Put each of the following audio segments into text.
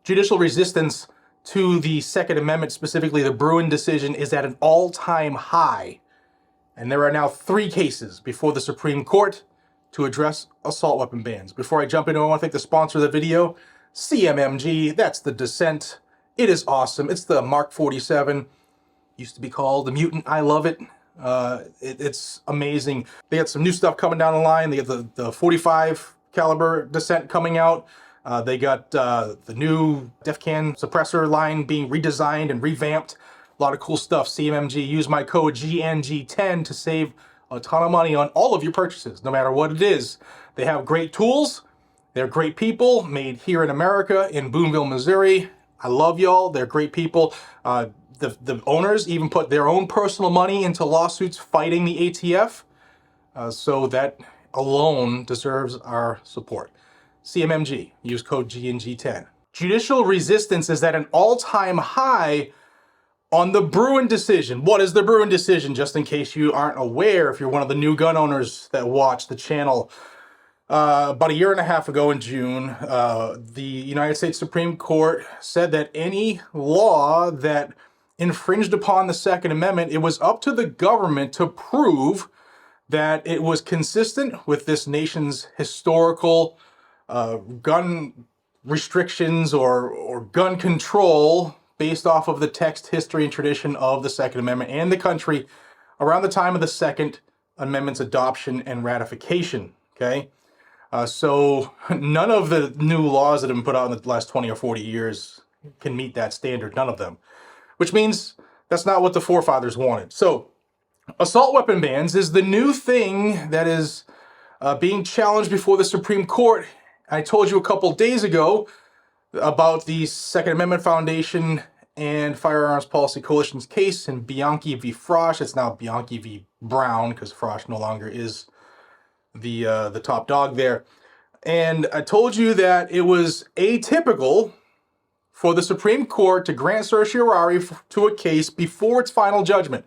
Judicial resistance to the Second Amendment, specifically the Brewing Decision, is at an all-time high. And there are now 3 cases before the Supreme Court to address assault weapon bans. Before I jump into it, I want to thank the sponsor of the video, CMMG. That's the Dissent. It is awesome. It's the Mark 47. Used to be called the Mutant. I love it. It's amazing. They got some new stuff coming down the line. They got the 45 caliber Dissent coming out. They got the new DefCan suppressor line being redesigned and revamped. A lot of cool stuff. CMMG. Use my code GNG10 to save a ton of money on all of your purchases, no matter what it is. They have great tools. They're great people, made here in America, in Boonville, Missouri. I love y'all. They're great people. The owners even put their own personal money into lawsuits fighting the ATF. So that alone deserves our support. CMMG. Use code GNG10. Judicial resistance is at an all-time high on the Brewing Decision. What is the Brewing Decision? Just in case you aren't aware, if you're one of the new gun owners that watch the channel. About a year and a half ago in June, the United States Supreme Court said that any law that infringed upon the Second Amendment, it was up to the government to prove that it was consistent with this nation's historical gun restrictions or gun control based off of the text, history, and tradition of the Second Amendment and the country around the time of the Second Amendment's adoption and ratification, okay? So none of the new laws that have been put out in the last 20 or 40 years can meet that standard, none of them. Which means that's not what the forefathers wanted. So assault weapon bans is the new thing that is being challenged before the Supreme Court. I told you a couple days ago about the Second Amendment Foundation and Firearms Policy Coalition's case in Bianchi v. Frosch. It's now Bianchi v. Brown because Frosch no longer is the top dog there. And I told you that it was atypical for the Supreme Court to grant certiorari to a case before its final judgment.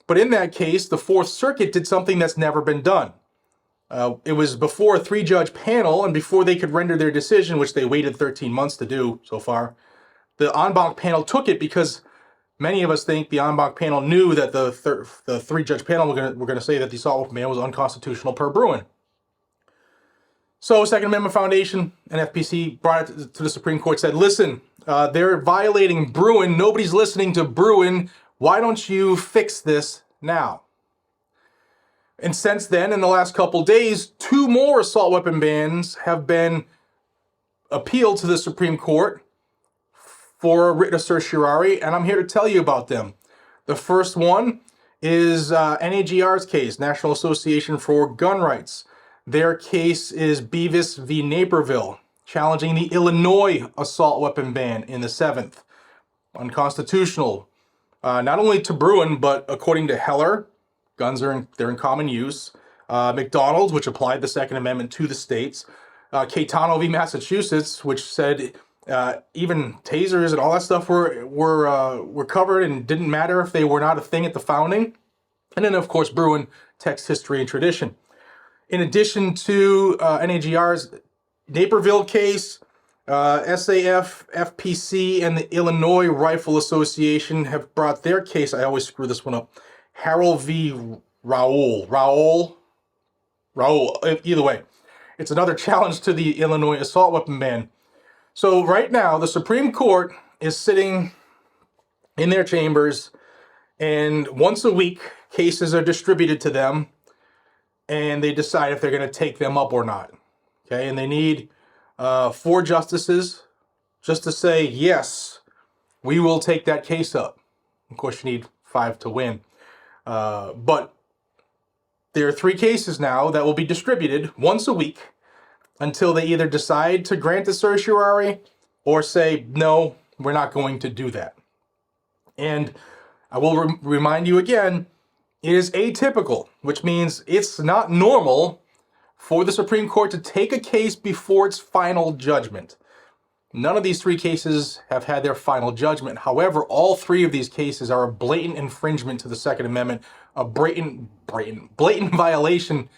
But in that case, the Fourth Circuit did something that's never been done. It was before a 3-judge panel, and before they could render their decision, which they waited 13 months to do so far, the en banc panel took it because many of us think the en banc panel knew that the 3-judge panel were going to say that the assault weapon ban was unconstitutional per Brewing. So Second Amendment Foundation and FPC brought it to the Supreme Court, said, listen, they're violating Brewing. Nobody's listening to Brewing. Why don't you fix this now? And since then, in the last couple days, 2 more assault weapon bans have been appealed to the Supreme Court for a writ of certiorari, and I'm here to tell you about them. The first one is NAGR's case, National Association for Gun Rights. Their case is Beavis v. Naperville, challenging the Illinois assault weapon ban in the 7th. Unconstitutional, not only to Brewing, but according to Heller, guns they're in common use. McDonald's, which applied the Second Amendment to the states. Caetano v. Massachusetts, which said even tasers and all that stuff were covered and didn't matter if they were not a thing at the founding. And then, of course, Brewing, text, history, and tradition. In addition to NAGR's Naperville case, SAF, FPC, and the Illinois Rifle Association have brought their case. I always screw this one up. Harold v. Raoul. Either way, it's another challenge to the Illinois assault weapon ban. So right now, the Supreme Court is sitting in their chambers, and once a week, cases are distributed to them, and they decide if they're going to take them up or not. Okay, and they need 4 justices just to say, yes, we will take that case up. Of course, you need 5 to win. But there are 3 cases now that will be distributed once a week until they either decide to grant the certiorari or say, no, we're not going to do that. And I will remind you again, it is atypical, which means it's not normal for the Supreme Court to take a case before its final judgment. None of these 3 cases have had their final judgment. However, all 3 of these cases are a blatant infringement to the Second Amendment, a blatant violation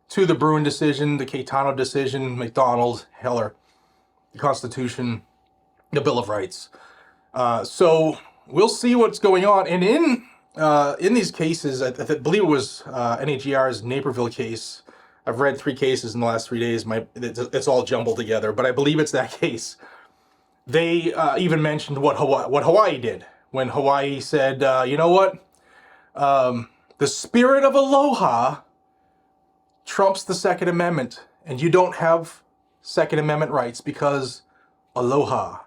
to the Brewing Decision, the Caetano decision, McDonald, Heller, the Constitution, the Bill of Rights. So we'll see what's going on. And in these cases, I believe it was NAGR's Naperville case. I've read 3 cases in the last 3 days. It's all jumbled together, but I believe it's that case. They even mentioned what Hawaii did when Hawaii said, you know what? The spirit of aloha trumps the Second Amendment, and you don't have Second Amendment rights because aloha.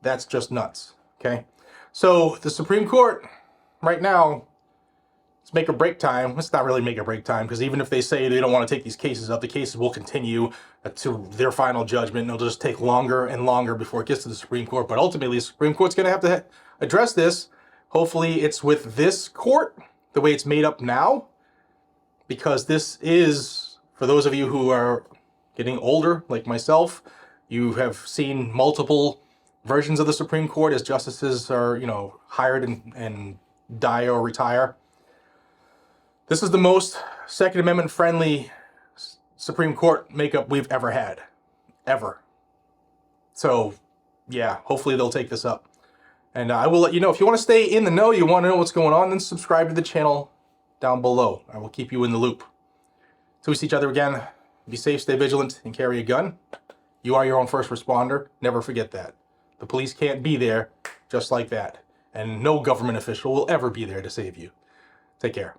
That's just nuts, okay? So the Supreme Court, right now, it's make or break time. It's not really make or break time, because even if they say they don't want to take these cases up, the cases will continue to their final judgment, and it'll just take longer and longer before it gets to the Supreme Court. But ultimately, the Supreme Court's going to have to address this. Hopefully, it's with this court, the way it's made up now, because this is, for those of you who are getting older, like myself, you have seen multiple versions of the Supreme Court as justices are, hired and die or retire. This is the most Second Amendment friendly Supreme Court makeup we've ever had. Ever. So, yeah, hopefully they'll take this up. And I will let you know. If you want to stay in the know, you want to know what's going on, then subscribe to the channel down below. I will keep you in the loop. Till we see each other again, be safe, stay vigilant, and carry a gun. You are your own first responder. Never forget that. The police can't be there just like that. And no government official will ever be there to save you. Take care.